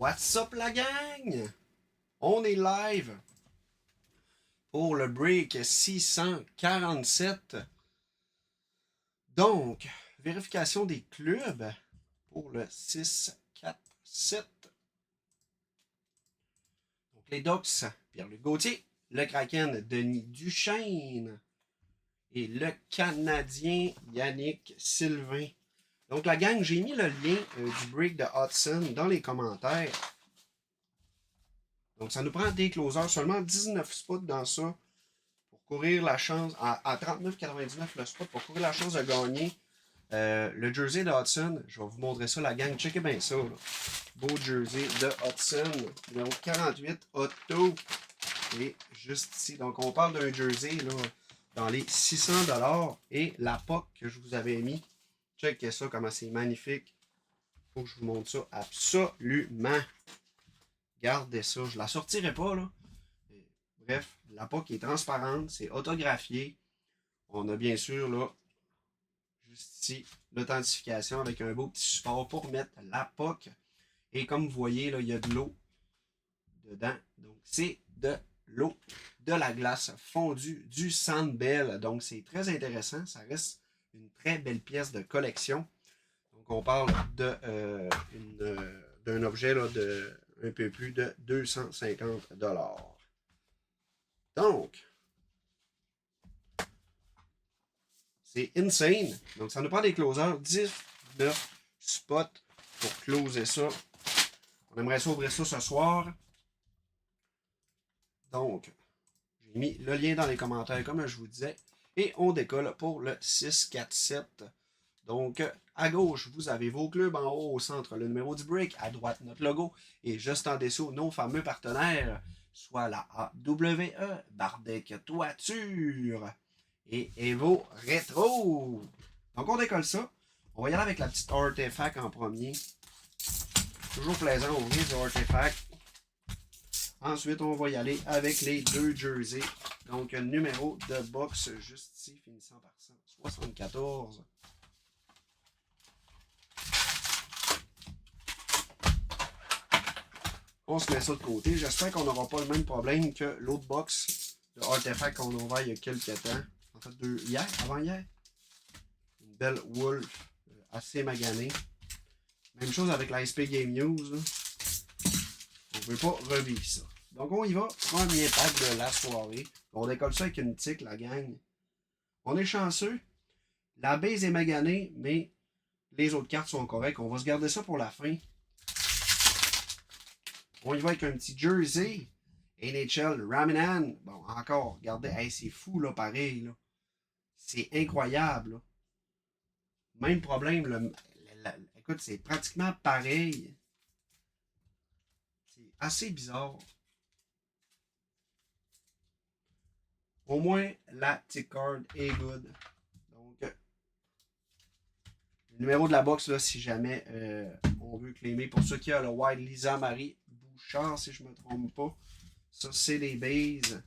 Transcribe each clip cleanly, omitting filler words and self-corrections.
What's up la gang? On est live pour le break 647. Donc, vérification des clubs pour le 647. Donc, les Ducks, Pierre-Luc Gauthier. Le Kraken, Denis Duchesne. Et le Canadien, Yannick Sylvain. Donc, la gang, j'ai mis le lien du break de Hudson dans les commentaires. Donc, ça nous prend des closers, seulement 19 spots dans ça pour courir la chance, à 39,99 le spot, pour courir la chance de gagner le jersey de Hudson. Je vais vous montrer ça, la gang. Checkez bien ça. Là. Beau jersey de Hudson, numéro 48, Otto. Et juste ici. Donc, on parle d'un jersey là, dans les 600$. Et la POC que je vous avais mis. Checkez ça, comment c'est magnifique. Faut que je vous montre ça absolument. Regardez ça. Je la sortirai pas, là. Bref, la POC est transparente. C'est autographié. On a bien sûr, là, juste ici, l'authentification avec un beau petit support pour mettre la POC. Et comme vous voyez, là, il y a de l'eau dedans. Donc, c'est de l'eau, de la glace fondue, du Sandbell. Donc, c'est très intéressant. Ça reste une très belle pièce de collection. Donc, on parle d'un objet là, de un peu plus de 250$. Donc, c'est insane. Donc, ça nous prend des closers. 19 spots pour closer ça. On aimerait ça ouvrir ça ce soir. Donc, j'ai mis le lien dans les commentaires, comme je vous disais. Et on décolle pour le 647. Donc, à gauche, vous avez vos clubs. En haut, au centre, le numéro du break. À droite, notre logo. Et juste en dessous, nos fameux partenaires, soit la AWE, Bardec Toiture et Evo Retro. Donc, on décolle ça. On va y aller avec la petite artefact en premier. Toujours plaisant d'ouvrir ce artefact. Ensuite, on va y aller avec les deux jerseys. Donc, un numéro de box juste ici, finissant par 174. On se met ça de côté. J'espère qu'on n'aura pas le même problème que l'autre box de artefact qu'on a ouvert il y a quelques temps. En fait, hier, avant-hier. Une belle Wolf assez maganée. Même chose avec la SP Game News. Là. On ne veut pas revivre ça. Donc, on y va. Premier pack de la soirée. On décolle ça avec une tique, la gang. On est chanceux. La base est maganée, mais les autres cartes sont correctes. On va se garder ça pour la fin. On y va avec un petit jersey. NHL Raminan. Bon, encore, regardez. Hey, c'est fou, là, pareil. Là. C'est incroyable. Là. Même problème. Là. Écoute, c'est pratiquement pareil. C'est assez bizarre. Au moins, la tick card est good. Donc, le numéro de la box, là, si jamais on veut claimer. Pour ceux qui ont le Wild Lisa Marie Bouchard, si je ne me trompe pas. Ça, c'est les bases.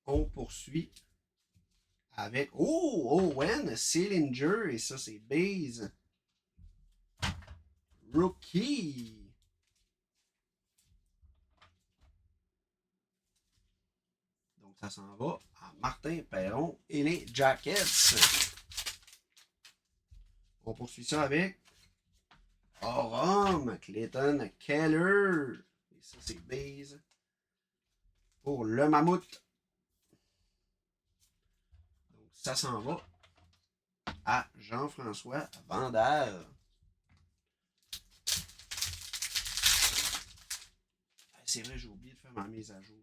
On poursuit avec Owen Sillinger. Et ça, c'est base. Rookie. Donc, ça s'en va à Martin Perron et les Jackets. On poursuit ça avec Oram Clayton Keller. Et ça, c'est base. Pour le Mammouth. Donc, ça s'en va à Jean-François Vandal. C'est vrai, j'ai oublié de faire ma mise à jour.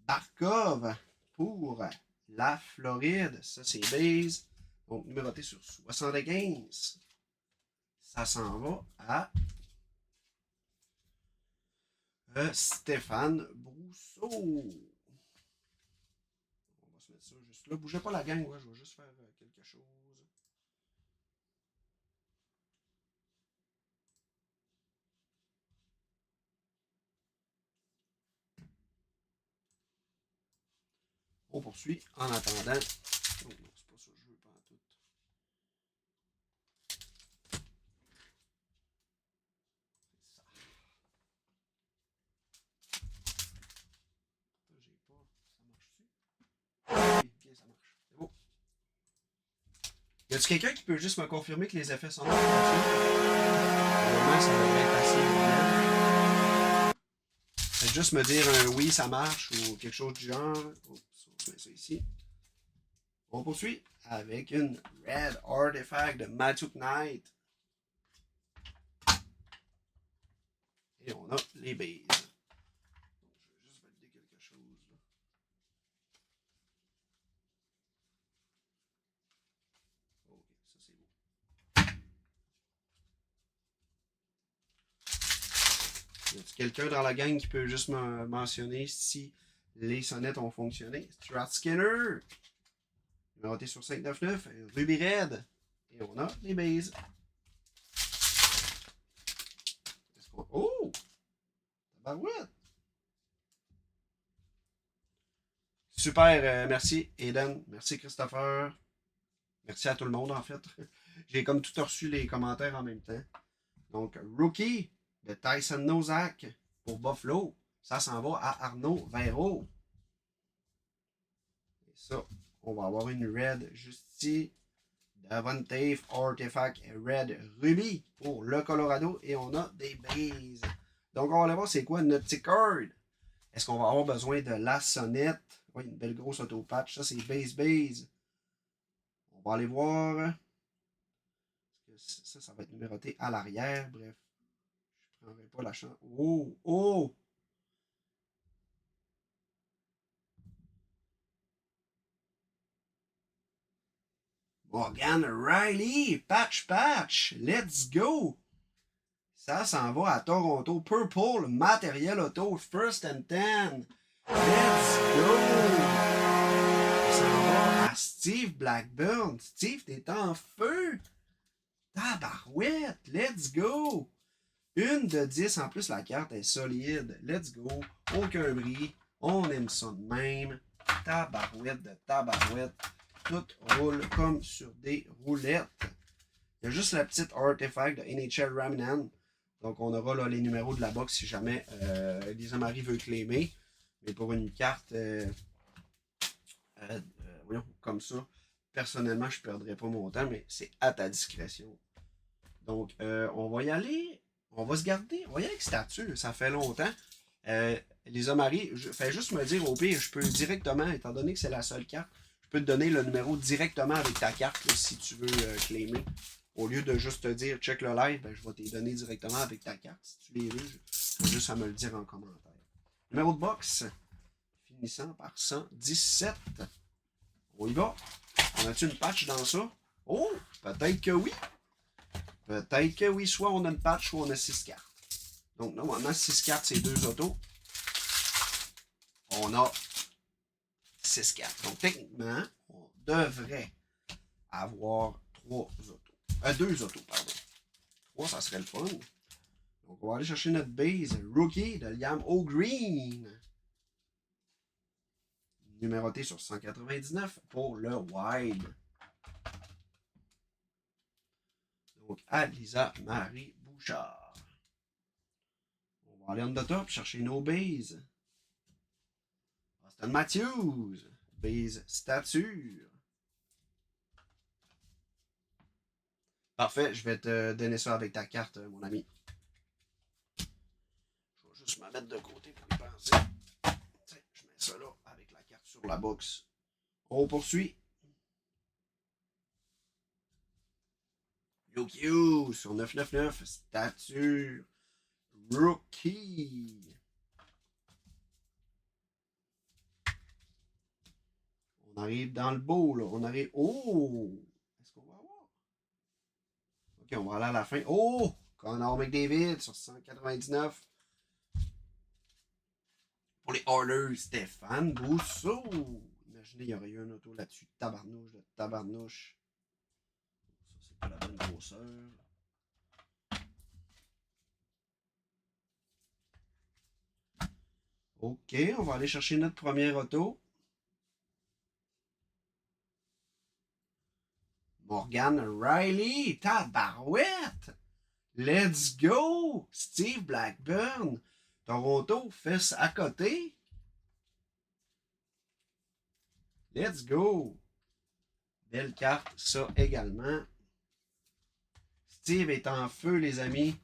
Barkov pour la Floride. Ça, c'est base. Donc, numéroté sur 75. Ça s'en va à Stéphane Brousseau. On va se mettre ça juste là. Bougez pas la gang, ouais, je vais juste faire quelque chose. On poursuit en attendant. Oh non, c'est pas ça que je veux pas en tout. Y a-t-il quelqu'un qui peut juste me confirmer que les effets sonores fonctionnent? Normalement, ça devrait être assez évident. Faites juste me dire un oui, ça marche ou quelque chose du genre. Oups, on met ça ici. On poursuit avec une Red Artifact de Matuk Knight. Et on a les bases. Je vais juste valider quelque chose. Ok, ça c'est beau. Y a-t-il quelqu'un dans la gang qui peut juste me mentionner si les sonnettes ont fonctionné? Strat Skinner, numéroté sur 599, Ruby Red. Et on a les bases. Oh! Tabarouette! Super, merci Eden, merci Christopher, merci à tout le monde en fait. J'ai comme tout reçu les commentaires en même temps. Donc, Rookie de Tyson Nozak pour Buffalo, ça s'en va à Arnaud Véro. Et ça, on va avoir une Red Justy Davante Artifact Red Ruby pour le Colorado et on a des bases. Donc, on va aller voir c'est quoi notre petit card. Est-ce qu'on va avoir besoin de la sonnette? Oui, une belle grosse auto-patch. Ça, c'est base. On va aller voir. Ça va être numéroté à l'arrière. Bref, je ne prendrai pas la chance. Oh! Oh! Morgan Riley! Patch! Let's go! Ça s'en va à Toronto. Purple Material Auto First and 10. Let's go! Ça s'en va à Steve Blackburn. Steve, t'es en feu! Tabarouette! Let's go! Une de 10, en plus la carte est solide. Let's go! Aucun bris. On aime ça de même. Tabarouette de tabarouette. Tout roule comme sur des roulettes. Il y a juste la petite artefact de NHL Raminan. Donc on aura là, les numéros de la box si jamais Lisa Marie veut claimer. Mais pour une carte voyons, comme ça, personnellement, je ne perdrai pas mon temps, mais c'est à ta discrétion. Donc, on va y aller. On va se garder. On va y aller avec statut. Ça fait longtemps. Lisa Marie, fais juste me dire au pire, je peux directement, étant donné que c'est la seule carte, je peux te donner le numéro directement avec ta carte là, si tu veux claimer. Au lieu de juste te dire check le live, ben, je vais te les donner directement avec ta carte. Si tu les veux, je juste à me le dire en commentaire. Numéro de box, finissant par 117. On y va. On a-tu une patch dans ça? Oh, peut-être que oui. Peut-être que oui. Soit on a une patch, soit on a 6 cartes. Donc, normalement, 6 cartes, c'est 2 autos. On a 6 cartes. Donc, techniquement, on devrait avoir 3 autos. 2 autos, pardon. 3, ça serait le fun. Donc, on va aller chercher notre base Rookie de Liam O'Green. Numéroté sur 199 pour le Wild. Donc, à Lisa Marie Bouchard. On va aller on the top, chercher nos bases. Austin Matthews. Base stature. Parfait, je vais te donner ça avec ta carte, mon ami. Je vais juste me mettre de côté pour y penser. Tiens, je mets ça là avec la carte sur la box. On poursuit. Yokio sur 999. Stature. Rookie. On arrive dans le beau, là. On arrive. Oh! Est-ce qu'on va avoir? Ok, on va aller à la fin. Oh! Connor McDavid sur 199. Pour les Oilers, Stéphane Brousseau. Imaginez, il y aurait eu un auto là-dessus. Tabarnouche de tabarnouche. Ça, c'est pas la bonne grosseur. Ok, on va aller chercher notre première auto. Morgan Riley, tabarouette! Let's go! Steve Blackburn, Toronto, fesse à côté. Let's go! Belle carte, ça également. Steve est en feu, les amis.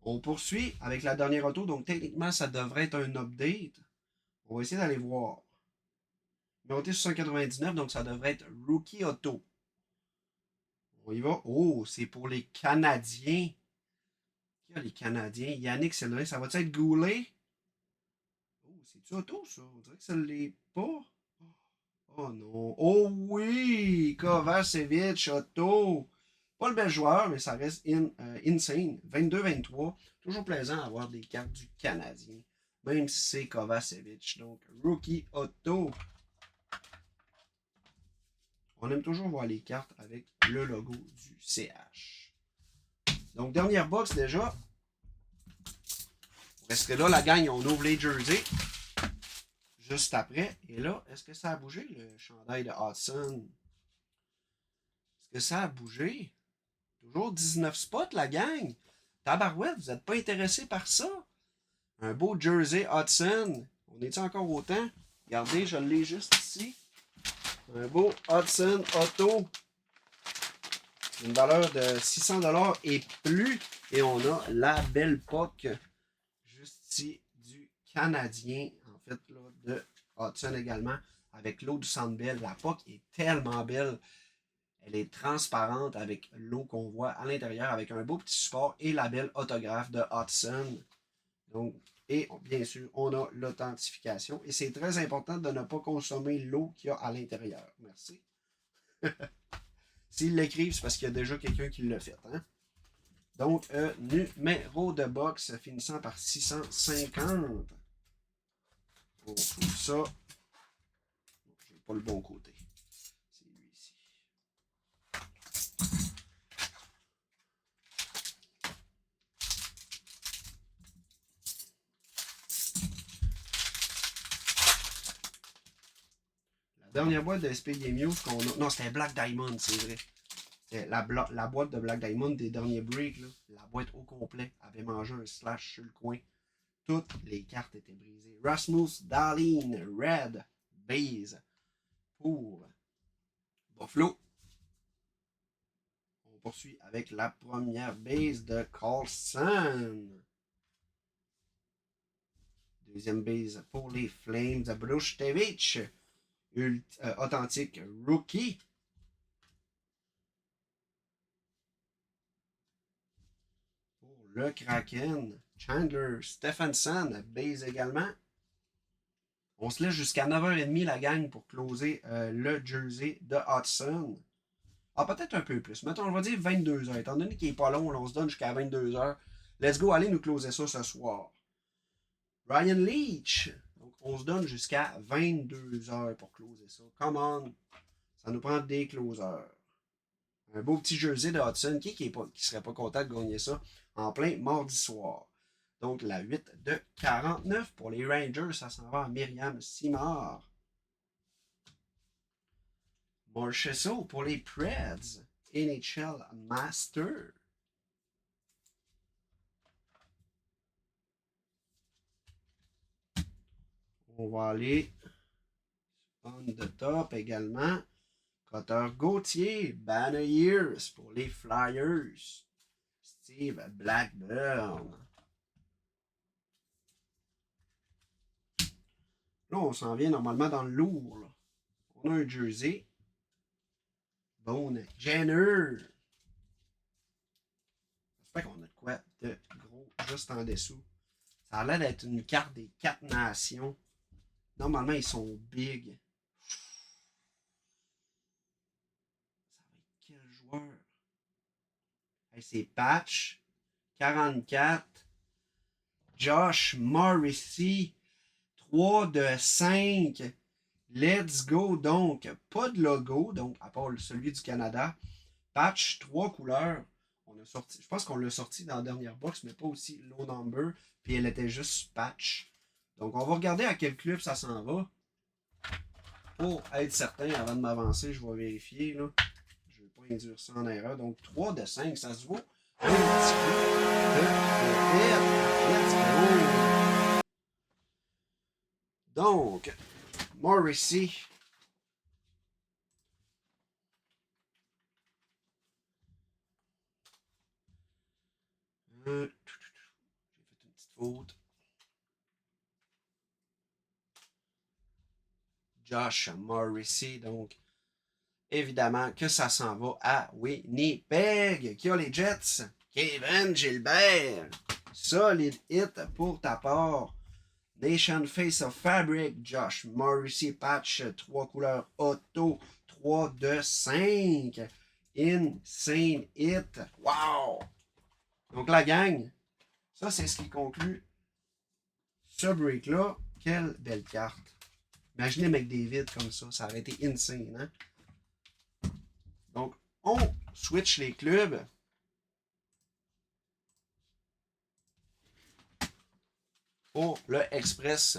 On poursuit avec la dernière auto, donc techniquement, ça devrait être un update. On va essayer d'aller voir. Numéroté 699, donc ça devrait être Rookie Auto. On y va. Oh, c'est pour les Canadiens. Qui a les Canadiens? Yannick Sylvain, ça va-tu être Goulet? Oh, c'est-tu Auto, ça? On dirait que ça ne l'est pas. Oh non. Oh oui! Kovacevic, Auto. Pas le bel joueur, mais ça reste insane. 22-23. Toujours plaisant d'avoir des cartes du Canadien. Même si c'est Kovacevic. Donc, Rookie Auto. On aime toujours voir les cartes avec le logo du CH. Donc, dernière box déjà. On resterait là, la gang, on ouvre les jerseys. Juste après. Et là, est-ce que ça a bougé, le chandail de Hudson? Est-ce que ça a bougé? Toujours 19 spots, la gang. Tabarouette, vous n'êtes pas intéressé par ça? Un beau jersey Hudson. On est-tu encore au temps? Regardez, je l'ai juste ici. Un beau Hudson Auto. Une valeur de 600$ et plus. Et on a la belle POC juste ici du Canadien. En fait, là, de Hudson également. Avec l'eau du Centre Bell. La POC est tellement belle. Elle est transparente avec l'eau qu'on voit à l'intérieur. Avec un beau petit support et la belle autographe de Hudson. Donc, et bien sûr, on a l'authentification. Et c'est très important de ne pas consommer l'eau qu'il y a à l'intérieur. Merci. S'ils l'écrivent, c'est parce qu'il y a déjà quelqu'un qui l'a fait. Hein? Donc, numéro de box finissant par 650. On trouve ça. Je n'ai pas le bon côté. C'est lui ici. La dernière boîte de SP Game News qu'on a. Non, c'était Black Diamond, c'est vrai. C'était la boîte de Black Diamond des derniers breaks. Là. La boîte au complet avait mangé un slash sur le coin. Toutes les cartes étaient brisées. Rasmus Dahlin, Red, Base pour Buffalo. On poursuit avec la première base de Carlson. Deuxième base pour les Flames de Bruštevich. Authentique rookie. Pour le Kraken, Chandler Stephenson, base également. On se laisse jusqu'à 9h30 la gang pour closer le jersey de Hudson. Ah, peut-être un peu plus. Mettons, on va dire 22h. Étant donné qu'il n'est pas long, on se donne jusqu'à 22h. Let's go, allez nous closer ça ce soir. Ryan Leach. Donc, on se donne jusqu'à 22h pour closer ça. Come on. Ça nous prend des closers. Un beau petit jersey de Hudson. Qui serait pas content de gagner ça en plein mardi soir. Donc, la 8 de 49 pour les Rangers. Ça s'en va à Myriam Simard. Marchessault pour les Preds. NHL Master. On va aller on the top également. Cotter Gauthier, Banner Years pour les Flyers. Steve Blackburn. Là, on s'en vient normalement dans le lourd. Là. On a un jersey. Bone Jenner. J'espère qu'on a de quoi de gros juste en dessous. Ça a l'air d'être une carte des 4 nations. Normalement, ils sont big. Ça va être quel joueur? Hey, c'est Patch. 44. Josh Morrissey. 3 de 5. Let's go. Donc, pas de logo. Donc, à part celui du Canada. Patch, 3 couleurs. On a sorti, je pense qu'on l'a sorti dans la dernière box, mais pas aussi low number. Puis elle était juste patch. Donc, on va regarder à quel club ça s'en va. Pour être certain, avant de m'avancer, je vais vérifier. Là. Je ne vais pas induire ça en erreur. Donc, 3 de 5, ça se vaut. Un petit peu de let's go. Donc, Morrissey. J'ai fait une petite faute. Josh Morrissey, donc évidemment que ça s'en va à Winnipeg, qui a les Jets. Kevin Gilbert, solide hit pour ta part. Nation Face of Fabric, Josh Morrissey patch, 3 couleurs auto, 3 de 5. Insane hit. Wow! Donc la gang, ça c'est ce qui conclut ce break-là. Quelle belle carte. Imaginez McDavid comme ça aurait été insane, hein? Donc, on switch les clubs. Pour le Express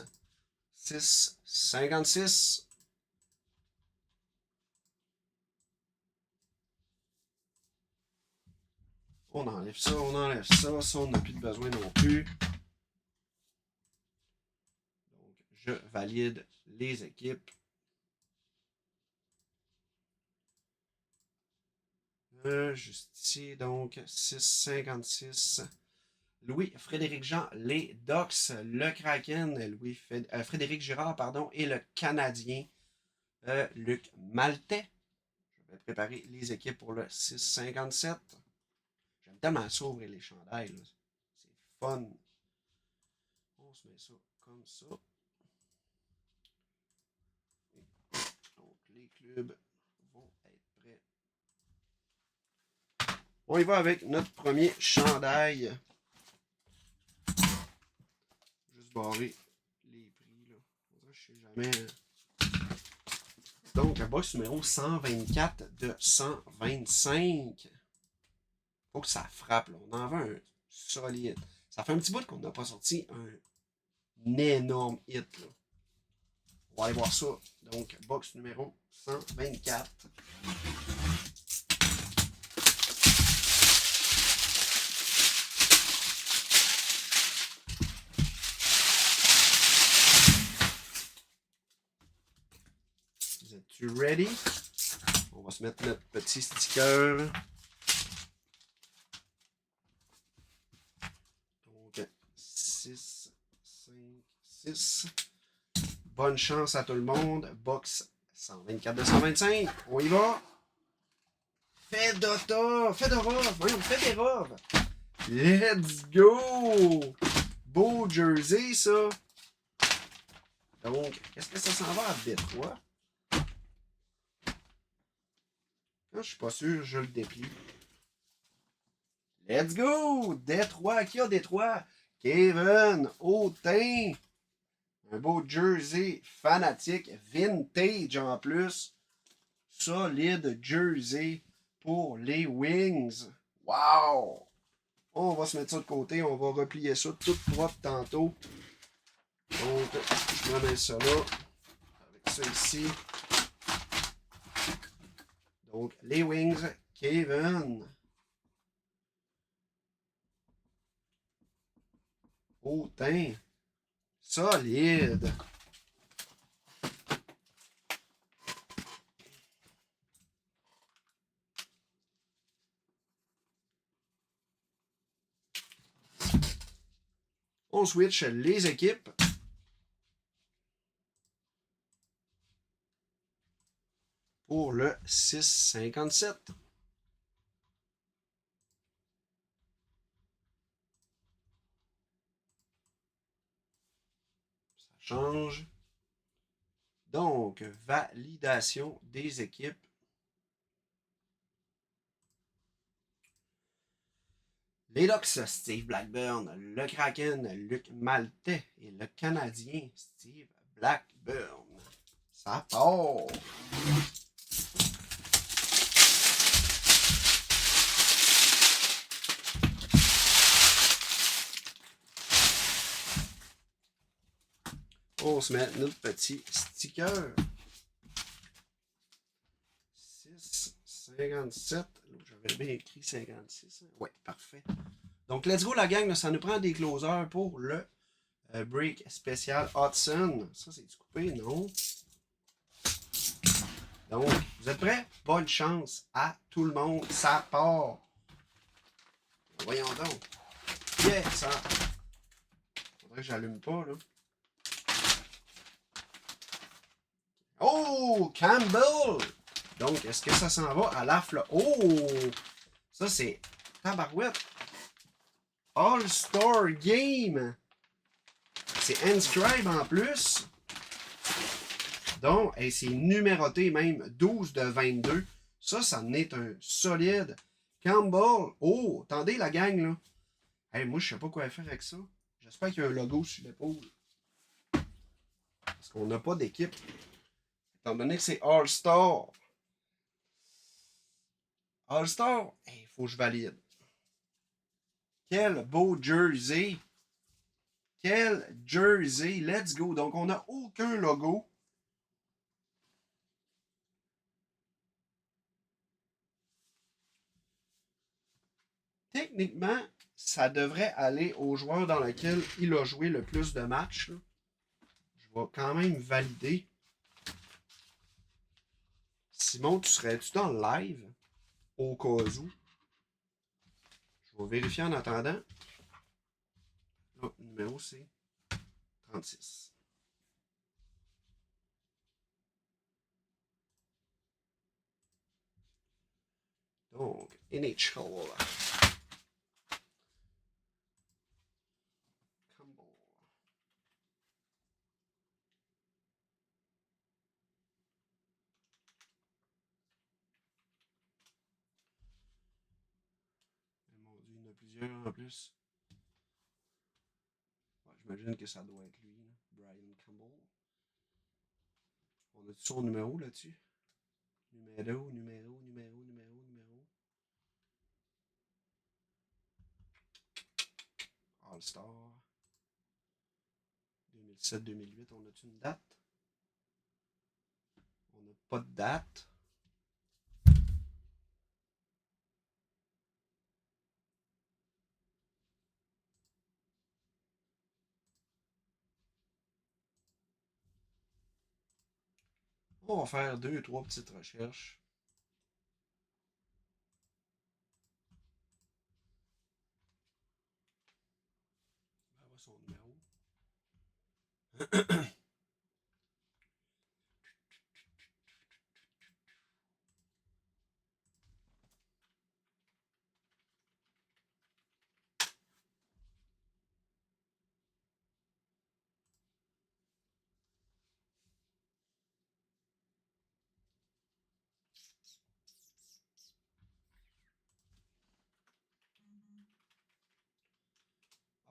6,56. On enlève ça, on enlève ça. Ça, on n'a plus de besoin non plus. Donc, je valide les équipes. Juste ici, donc 6,56. Louis-Frédéric Jean, les Ducks, le Kraken, Frédéric Girard, pardon, et le Canadien, Luc Maltais. Je vais préparer les équipes pour le 6,57. J'aime tellement ça ouvrir les chandails. C'est fun. On se met ça comme ça. Donc, les clubs vont être prêts. On y va avec notre premier chandail. Juste barrer les prix. Là. Je sais jamais. Donc, la box numéro 124 de 125. Faut que ça frappe. Là. On en veut un solide. Ça fait un petit bout qu'on n'a pas sorti un énorme hit. Là. On va aller voir ça. Donc, box numéro 124. Vous êtes-tu ready? On va se mettre notre petit sticker. Donc, 6, 5, 6. Bonne chance à tout le monde. Box 124 de 125. On y va. Fedorov. Voyons, Fedorov. Let's go. Beau jersey, ça. Donc, est-ce que ça s'en va à Détroit? Quand je suis pas sûr, je le déplie. Let's go! Détroit. Qui a Détroit? Kevin Autain. Un beau jersey fanatique. Vintage en plus. Solide jersey pour les Wings. Wow! On va se mettre ça de côté. On va replier ça tout propre tantôt. Donc, je me mets ça là. Avec ça ici. Donc, les Wings, Kevin. Autain. Solide. On switch les équipes. Pour le 6,57. Ça change. Donc, validation des équipes. Les Ducks, Steve Blackburn. Le Kraken, Luc Maltais. Et le Canadien, Steve Blackburn. Ça part! On se met notre petit sticker. 6,57. J'avais bien écrit 56. Oui, parfait. Donc, let's go la gang. Ça nous prend des closers pour le break spécial Hudson. Ça, c'est du coupé, non? Donc, vous êtes prêts? Bonne chance à tout le monde. Ça part. Voyons donc. Yeah, ça. Faudrait que j'allume pas, là. Oh! Campbell! Donc, est-ce que ça s'en va à la flotte? Oh! Ça, c'est tabarouette. All-Star Game. C'est inscribe en plus. Donc, c'est numéroté même. 12 de 22. Ça en est un solide. Campbell. Oh, attendez la gang, là. Hey, moi, je sais pas quoi faire avec ça. J'espère qu'il y a un logo sur l'épaule. Parce qu'on n'a pas d'équipe. Étant donné que c'est All-Star. All-Star, il faut que je valide. Quel beau jersey. Quel jersey. Let's go. Donc, on n'a aucun logo. Techniquement, ça devrait aller au joueur dans lequel il a joué le plus de matchs. Là. Je vais quand même valider. Simon, tu serais-tu dans le live? Au cas où. Je vais vérifier en attendant. Là, le numéro, c'est 36. Donc, NHL. Campbell. Mon Dieu, il y en a plusieurs en plus. Ouais, j'imagine que ça doit être lui, là. Brian Campbell. On a son numéro là-dessus? Numéro. All-Star. 2007-2008, on a-tu une date? On n'a pas de date. On va faire 2-3 petites recherches. On va voir son numéro.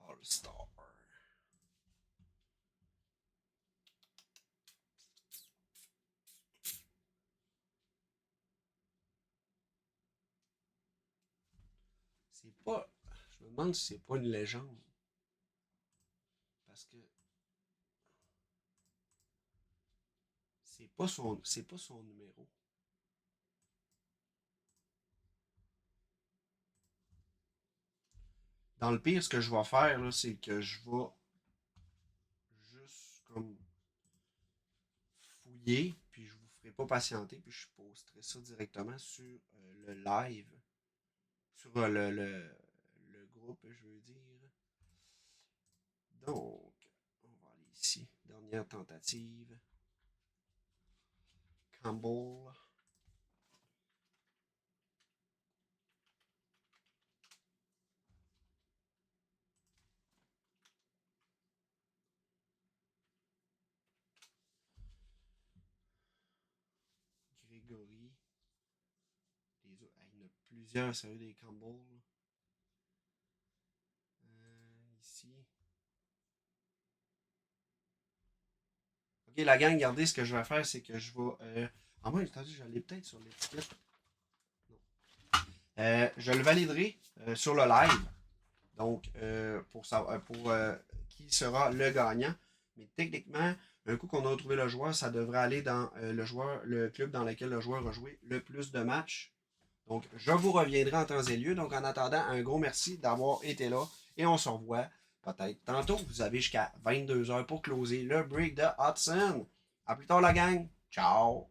All-Star. C'est pas. Je me demande si c'est pas une légende. Parce que c'est pas son numéro. Dans le pire, ce que je vais faire, là, c'est que je vais juste comme fouiller, puis je vous ferai pas patienter, puis je posterai ça directement sur le live, sur le groupe, je veux dire. Donc, on va aller ici. Dernière tentative. Campbell. Grégory. Les autres. Il y en a plusieurs, sérieux, des Campbell. Ici. Ok, la gang, regardez, ce que je vais faire, c'est que je vais. En moins, entendu, je l'ai peut-être sur l'étiquette. Je le validerai sur le live. Donc, pour savoir qui sera le gagnant. Mais techniquement, un coup qu'on a retrouvé le joueur, ça devrait aller dans le club dans lequel le joueur a joué le plus de matchs. Donc, je vous reviendrai en temps et lieu. Donc, en attendant, un gros merci d'avoir été là. Et on se revoit peut-être tantôt. Vous avez jusqu'à 22h pour closer le break de Hudson. À plus tard, la gang. Ciao!